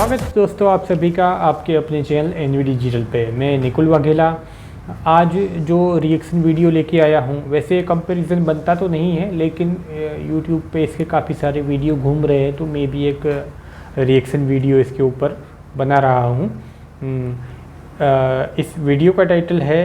स्वागत है दोस्तों आप सभी का आपके अपने चैनल एनवी डिजिटल पे। मैं निकुल वाघेला आज जो रिएक्शन वीडियो लेके आया हूँ, वैसे कंपैरिजन बनता तो नहीं है, लेकिन यूट्यूब पे इसके काफ़ी सारे वीडियो घूम रहे हैं तो मैं भी एक रिएक्शन वीडियो इसके ऊपर बना रहा हूँ। इस वीडियो का टाइटल है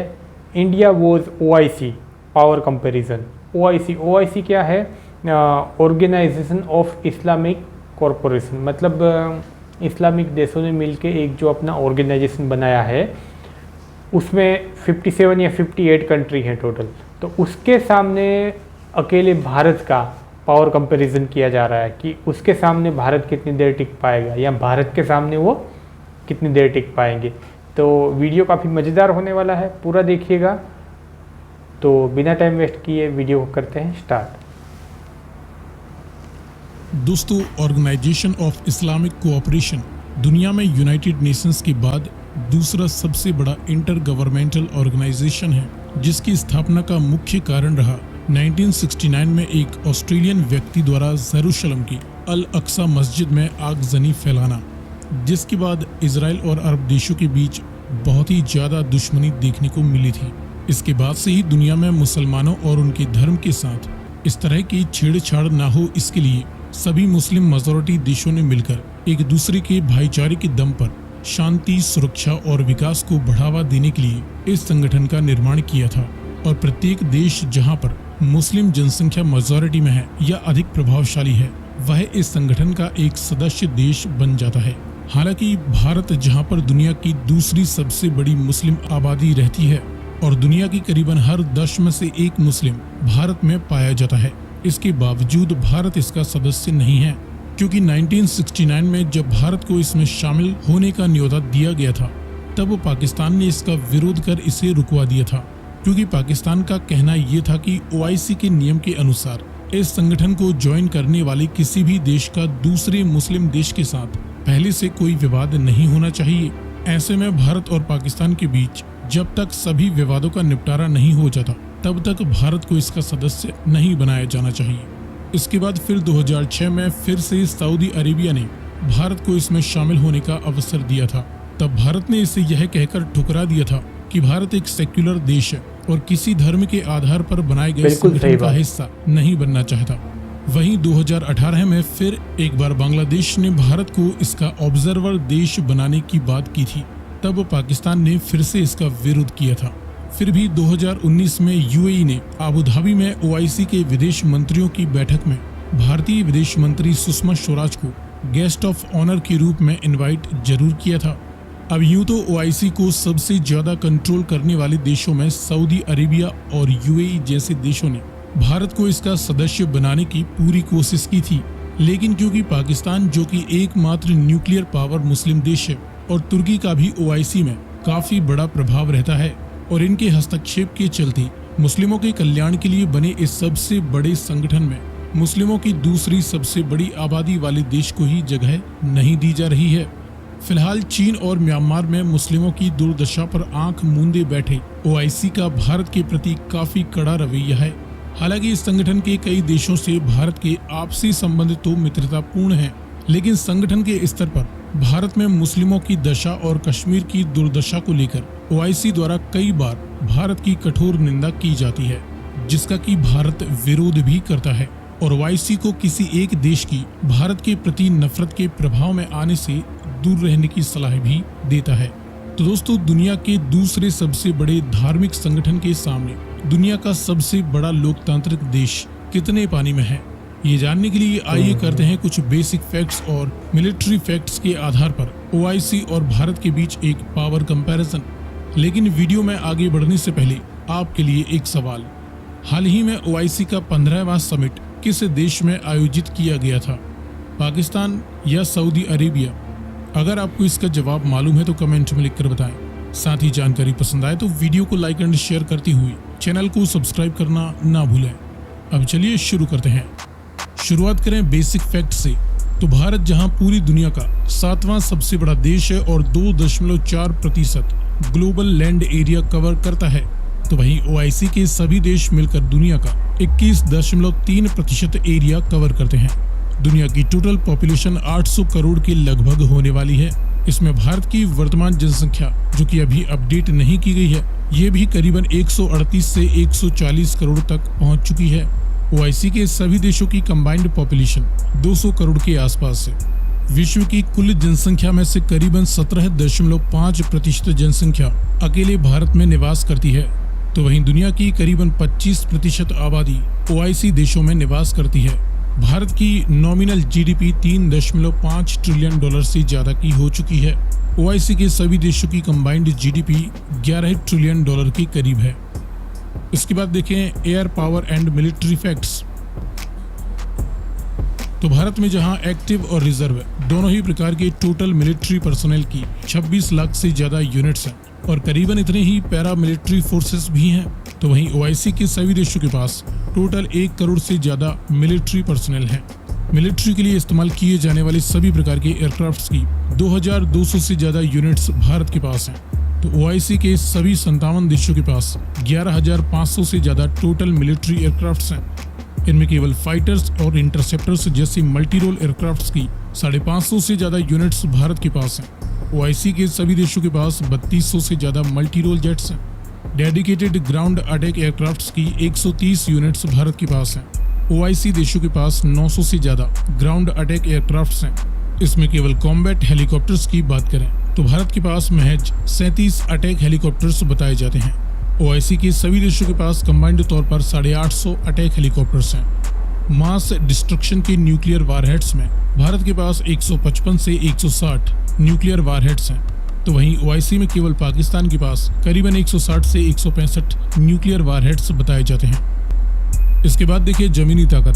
India was OIC power comparison. OIC क्या है? ऑर्गेनाइजेशन ऑफ इस्लामिक कॉरपोरेशन, मतलब इस्लामिक देशों ने मिलके एक जो अपना ऑर्गेनाइजेशन बनाया है, उसमें 57 या 58 कंट्री हैं टोटल। तो उसके सामने अकेले भारत का पावर कंपैरिजन किया जा रहा है कि उसके सामने भारत कितनी देर टिक पाएगा या भारत के सामने वो कितनी देर टिक पाएंगे। तो वीडियो काफ़ी मज़ेदार होने वाला है, पूरा देखिएगा। तो बिना टाइम वेस्ट किए वीडियो को करते हैं स्टार्ट। दोस्तों, ऑर्गेनाइजेशन ऑफ इस्लामिक कोऑपरेशन दुनिया में यूनाइटेड नेशंस के बाद दूसरा सबसे बड़ा इंटर गवर्नमेंटल ऑर्गेनाइजेशन है, जिसकी स्थापना का मुख्य कारण रहा 1969 में एक ऑस्ट्रेलियन व्यक्ति द्वारा जेरूशलम की अल अक्सा मस्जिद में आगजनी फैलाना, जिसके बाद इजराइल और अरब देशों के बीच बहुत ही ज्यादा दुश्मनी देखने को मिली थी। इसके बाद से ही दुनिया में मुसलमानों और उनके धर्म के साथ इस तरह की छेड़छाड़ ना हो, इसके लिए सभी मुस्लिम मेजॉरिटी देशों ने मिलकर एक दूसरे के भाईचारे के दम पर शांति, सुरक्षा और विकास को बढ़ावा देने के लिए इस संगठन का निर्माण किया था। और प्रत्येक देश जहां पर मुस्लिम जनसंख्या मेजॉरिटी में है या अधिक प्रभावशाली है, वह इस संगठन का एक सदस्य देश बन जाता है। हालांकि भारत, जहां पर दुनिया की दूसरी सबसे बड़ी मुस्लिम आबादी रहती है और दुनिया की करीबन हर 10 में से 1 मुस्लिम भारत में पाया जाता है, इसके बावजूद भारत इसका सदस्य नहीं है, क्योंकि 1969 में जब भारत को इसमें शामिल होने का न्योता दिया गया था, तब पाकिस्तान ने इसका विरोध कर इसे रुकवा दिया था, क्योंकि पाकिस्तान का कहना ये था कि OIC के नियम के अनुसार इस संगठन को ज्वाइन करने वाले किसी भी देश का दूसरे मुस्लिम देश के साथ पहले से कोई विवाद नहीं होना चाहिए। ऐसे में भारत और पाकिस्तान के बीच जब तक सभी विवादों का निपटारा नहीं हो जाता, तब तक भारत को इसका सदस्य नहीं बनाया जाना चाहिए। इसके बाद फिर 2006 में फिर से सऊदी अरेबिया ने भारत को इसमें शामिल होने का अवसर दिया था। तब भारत ने इसे यह कहकर ठुकरा दिया था कि भारत एक सेक्युलर देश है और किसी धर्म के आधार पर बनाए गए संगठन का हिस्सा नहीं बनना चाहता। वहीं 2018 में फिर एक बार बांग्लादेश ने भारत को इसका ऑब्जर्वर देश बनाने की बात की थी, तब पाकिस्तान ने फिर से इसका विरोध किया था। फिर भी 2019 में UAE ने अबू धाबी में OIC के विदेश मंत्रियों की बैठक में भारतीय विदेश मंत्री सुषमा स्वराज को गेस्ट ऑफ ऑनर के रूप में इनवाइट जरूर किया था। अब यूं तो OIC को सबसे ज्यादा कंट्रोल करने वाले देशों में सऊदी अरेबिया और UAE जैसे देशों ने भारत को इसका सदस्य बनाने की पूरी कोशिश की थी, लेकिन क्योंकि पाकिस्तान, जो कि एकमात्र न्यूक्लियर पावर मुस्लिम देश है, और तुर्की का भी OIC में काफी बड़ा प्रभाव रहता है, और इनके हस्तक्षेप के चलते मुस्लिमों के कल्याण के लिए बने इस सबसे बड़े संगठन में मुस्लिमों की दूसरी सबसे बड़ी आबादी वाले देश को ही जगह नहीं दी जा रही है। फिलहाल चीन और म्यांमार में मुस्लिमों की दुर्दशा पर आंख मूंदे बैठे OIC का भारत के प्रति काफी कड़ा रवैया है। हालांकि इस संगठन के कई देशों से भारत के आपसी संबंध तो मित्रतापूर्ण हैं, लेकिन संगठन के स्तर पर भारत में मुस्लिमों की दशा और कश्मीर की दुर्दशा को लेकर OIC द्वारा कई बार भारत की कठोर निंदा की जाती है, जिसका कि भारत विरोध भी करता है और OIC को किसी एक देश की भारत के प्रति नफरत के प्रभाव में आने से दूर रहने की सलाह भी देता है। तो दोस्तों, दुनिया के दूसरे सबसे बड़े धार्मिक संगठन के सामने दुनिया का सबसे बड़ा लोकतांत्रिक देश कितने पानी में है, ये जानने के लिए आइए करते हैं कुछ बेसिक फैक्ट्स और मिलिट्री फैक्ट्स के आधार पर OIC और भारत के बीच एक पावर कंपैरिजन। लेकिन वीडियो में आगे बढ़ने से पहले आपके लिए एक सवाल। हाल ही में OIC का 15वां समिट किस देश में आयोजित किया गया था, पाकिस्तान या सऊदी अरेबिया? अगर आपको इसका जवाब मालूम है तो कमेंट में लिखकर बताएं। साथ ही जानकारी पसंद आए तो वीडियो को लाइक एंड शेयर करते हुए चैनल को सब्सक्राइब करना ना भूलें। अब चलिए शुरू करते हैं। शुरुआत करें बेसिक फैक्ट से। तो भारत जहां पूरी दुनिया का 7वां सबसे बड़ा देश है और 2.4% ग्लोबल लैंड एरिया कवर करता है, तो वहीं OIC के सभी देश मिलकर दुनिया का 21.3% एरिया कवर करते हैं। दुनिया की टोटल पॉपुलेशन 800 करोड़ के लगभग होने वाली है। इसमें भारत की वर्तमान जनसंख्या, जो कि अभी अपडेट नहीं की गई है, ये भी करीबन 138 से 140 करोड़ तक पहुंच चुकी है। ओआईसी के सभी देशों की कंबाइंड पॉपुलेशन 200 करोड़ के आसपास है। विश्व की कुल जनसंख्या में से करीबन 17.5% जनसंख्या अकेले भारत में निवास करती है, तो वहीं दुनिया की करीबन 25% आबादी ओआईसी देशों में निवास करती है। भारत की नॉमिनल जीडीपी 3.5 ट्रिलियन डॉलर से ज्यादा की हो चुकी है। ओआईसी के सभी देशों की कंबाइंड जीडीपी 11 ट्रिलियन डॉलर के करीब है। इसके बाद देखें air power and military facts. तो भारत में जहां एक्टिव और रिजर्व दोनों ही प्रकार के टोटल मिलिट्री पर्सनल की 26 लाख से ज्यादा यूनिट्स हैं और करीबन इतने ही पैरा मिलिट्री फोर्सेस भी हैं, तो वहीं ओआईसी के सभी देशों के पास टोटल 1 करोड़ से ज्यादा मिलिट्री पर्सनल हैं। मिलिट्री के लिए इस्तेमाल किए जाने वाले सभी प्रकार के एयरक्राफ्ट्स की 2200 से ज्यादा यूनिट्स भारत के पास हैं। तो ओआईसी के सभी 57 देशों के पास 11,500 से ज्यादा टोटल मिलिट्री एयरक्राफ्ट्स हैं। इनमें केवल फाइटर्स और इंटरसेप्टर्स जैसी मल्टी रोल एयरक्राफ्ट्स की 550 से ज्यादा यूनिट्स भारत के पास हैं। ओआईसी के सभी देशों के पास 3200 से ज्यादा मल्टी रोल जेट्स हैं। डेडिकेटेड ग्राउंड अटैक एयरक्राफ्ट्स की 130 यूनिट्स भारत के पास हैं। ओआईसी देशों के पास 900 से ज्यादा ग्राउंड अटैक एयरक्राफ्ट्स हैं। इसमें केवल कॉम्बैट हेलीकॉप्टर्स की बात करें तो भारत के पास महज 37 अटैक हेलीकॉप्टर्स बताए जाते हैं। ओआईसी के सभी देशों के पास कंबाइंड तौर पर 850 अटैक हेलीकॉप्टर्स हैं। मास डिस्ट्रक्शन के न्यूक्लियर वारहेड्स में भारत के पास 155 से 160 न्यूक्लियर वारहेड्स हैं, तो वहीं ओआईसी में केवल पाकिस्तान के पास करीबन 160 से 165 न्यूक्लियर वारहेड्स बताए जाते हैं। इसके बाद देखिए जमीनी ताकत।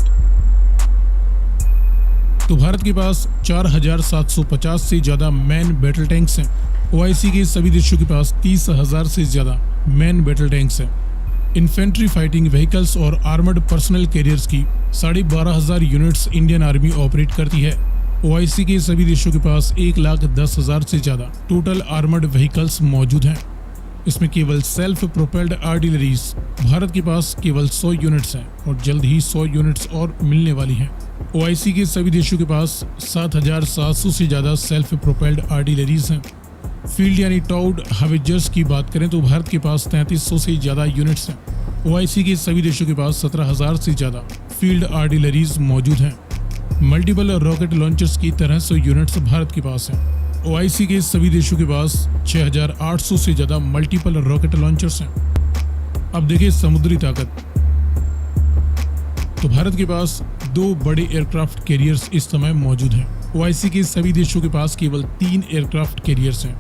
तो भारत के पास 4,750 से ज्यादा मैन बैटल टैंक्स हैं। ओआईसी के सभी देशों के पास 30,000 से ज्यादा मैन बैटल टैंक्स हैं। इन्फेंट्री फाइटिंग व्हीकल्स और आर्मर्ड पर्सनल कैरियर्स की 12,500 यूनिट्स इंडियन आर्मी ऑपरेट करती है। ओआईसी के सभी देशों के पास 1,10,000 से ज्यादा टोटल आर्मर्ड व्हीकल्स मौजूद हैं। इसमें केवल सेल्फ प्रोपेल्ड आर्टिलरीज भारत के पास केवल 100 यूनिट्स हैं और जल्द ही 100 यूनिट्स और मिलने वाली हैं। ओआईसी के सभी देशों के पास 7,700 से ज्यादा सेल्फ प्रोपेल्ड आर्टिलरीज हैं। फील्ड यानी टाउड हाविजर्स की बात करें तो भारत के पास 3300 से ज्यादा यूनिट्स हैं। ओआईसी के सभी देशों के पास 17,000 से ज्यादा फील्ड आर्टिलरीज मौजूद हैं। मल्टीपल रॉकेट लॉन्चर्स की 1300 यूनिट्स भारत के पास हैं। ओआईसी के सभी देशों के पास 6,800 से ज्यादा मल्टीपल रॉकेट लॉन्चर्स हैं। अब देखिए समुद्री ताकत। तो भारत के पास 2 बड़े एयरक्राफ्ट कैरियर्स इस समय मौजूद हैं। ओआईसी के सभी देशों के पास केवल 3 एयरक्राफ्ट कैरियर्स हैं।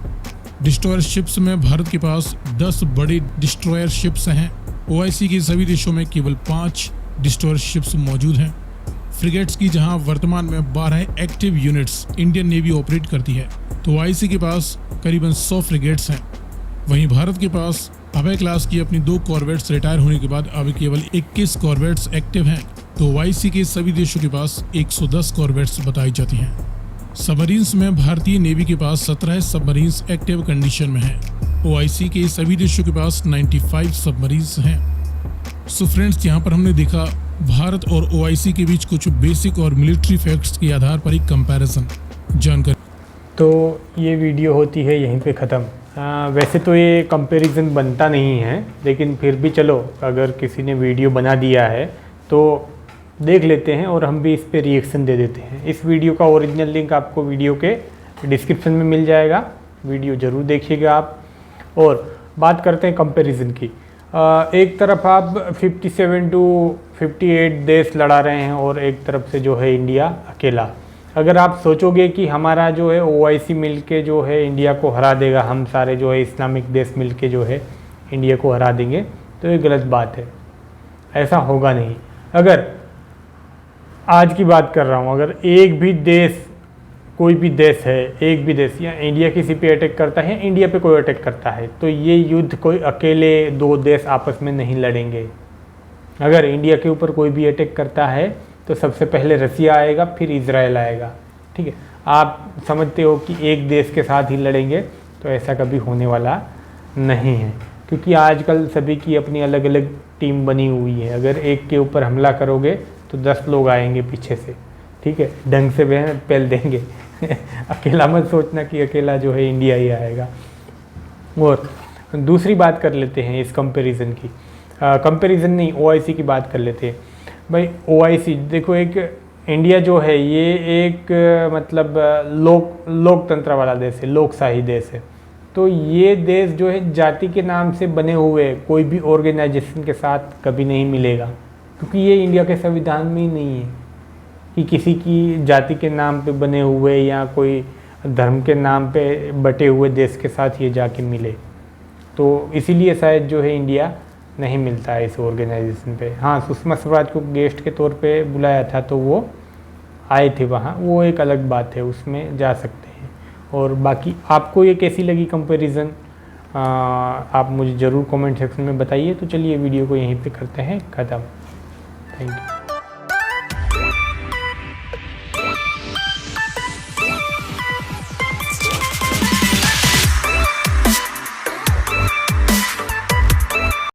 डिस्ट्रॉयर शिप्स में भारत के पास 10 बड़े डिस्ट्रॉयर शिप्स हैं। ओआईसी के सभी देशों में केवल 5 डिस्ट्रॉयर शिप्स मौजूद हैं। फ्रिगेट्स की जहां वर्तमान में 12 active units Indian navy operate करती है, तो ओआईसी के पास करीबन 100 फ्रिगेट्स हैं। वहीं भारत के पास अभय क्लास की अपनी 2 कॉर्वेट्स रिटायर होने के बाद अब केवल 21 कॉर्वेट्स एक्टिव हैं, तो ओआईसी के सभी देशों के पास 110 कॉर्वेट्स बताई जाती हैं। सबमरीन्स में भारतीय नेवी के पास 17 सबमरीन्स एक्टिव कंडीशन में हैं। ओआईसी के सभी देशों के पास 95 सबमरीन्स हैं। सो फ्रेंड्स, यहाँ पर हमने देखा भारत और ओआईसी के बीच कुछ बेसिक और मिलिट्री फैक्ट्स के आधार पर एक कंपैरिजन जानकारी। तो ये वीडियो होती है यहीं पे ख़त्म। वैसे तो ये कंपैरिजन बनता नहीं है, लेकिन फिर भी चलो, अगर किसी ने वीडियो बना दिया है तो देख लेते हैं और हम भी इस पे रिएक्शन दे देते हैं। इस वीडियो का ओरिजिनल लिंक आपको वीडियो के डिस्क्रिप्शन में मिल जाएगा, वीडियो ज़रूर देखिएगा आप। और बात करते हैं कंपैरिजन की। एक तरफ आप 57 टू 58 देश लड़ा रहे हैं और एक तरफ से जो है इंडिया अकेला। अगर आप सोचोगे कि हमारा जो है ओआईसी मिलके जो है इंडिया को हरा देगा, हम सारे जो है इस्लामिक देश मिलके जो है इंडिया को हरा देंगे, तो ये गलत बात है। ऐसा होगा नहीं। अगर आज की बात कर रहा हूँ, अगर एक भी देश, कोई भी देश है, एक भी देश या इंडिया किसी पे अटैक करता है, इंडिया पे कोई अटैक करता है, तो ये युद्ध कोई अकेले 2 देश आपस में नहीं लड़ेंगे। अगर इंडिया के ऊपर कोई भी अटैक करता है तो सबसे पहले रसिया आएगा, फिर इजराइल आएगा। ठीक है, आप समझते हो कि एक देश के साथ ही लड़ेंगे, तो ऐसा कभी होने वाला नहीं है, क्योंकि आजकल सभी की अपनी अलग अलग टीम बनी हुई है। अगर एक के ऊपर हमला करोगे तो 10 लोग आएंगे पीछे से, ठीक है, ढंग से वह पहल देंगे अकेला मत सोचना कि अकेला जो है इंडिया ही आएगा। और दूसरी बात कर लेते हैं इस कंपैरिजन की, कंपैरिजन नहीं, ओआईसी की बात कर लेते हैं। भाई ओआईसी देखो, एक इंडिया जो है ये एक मतलब लोकतंत्र वाला देश है, लोकशाही देश है। तो ये देश जो है जाति के नाम से बने हुए कोई भी ऑर्गेनाइजेशन के साथ कभी नहीं मिलेगा, क्योंकि ये इंडिया के संविधान में ही नहीं है कि किसी की जाति के नाम पे बने हुए या कोई धर्म के नाम पे बटे हुए देश के साथ ये जाके मिले। तो इसीलिए शायद जो है इंडिया नहीं मिलता है इस ऑर्गेनाइजेशन पे। हाँ, सुषमा स्वराज को गेस्ट के तौर पे बुलाया था तो वो आए थे वहाँ, वो एक अलग बात है, उसमें जा सकते हैं। और बाकी आपको ये कैसी लगी कंपैरिजन, आप मुझे ज़रूर कमेंट सेक्शन में बताइए। तो चलिए वीडियो को यहीं पे करते हैं ख़त्म। Thank you.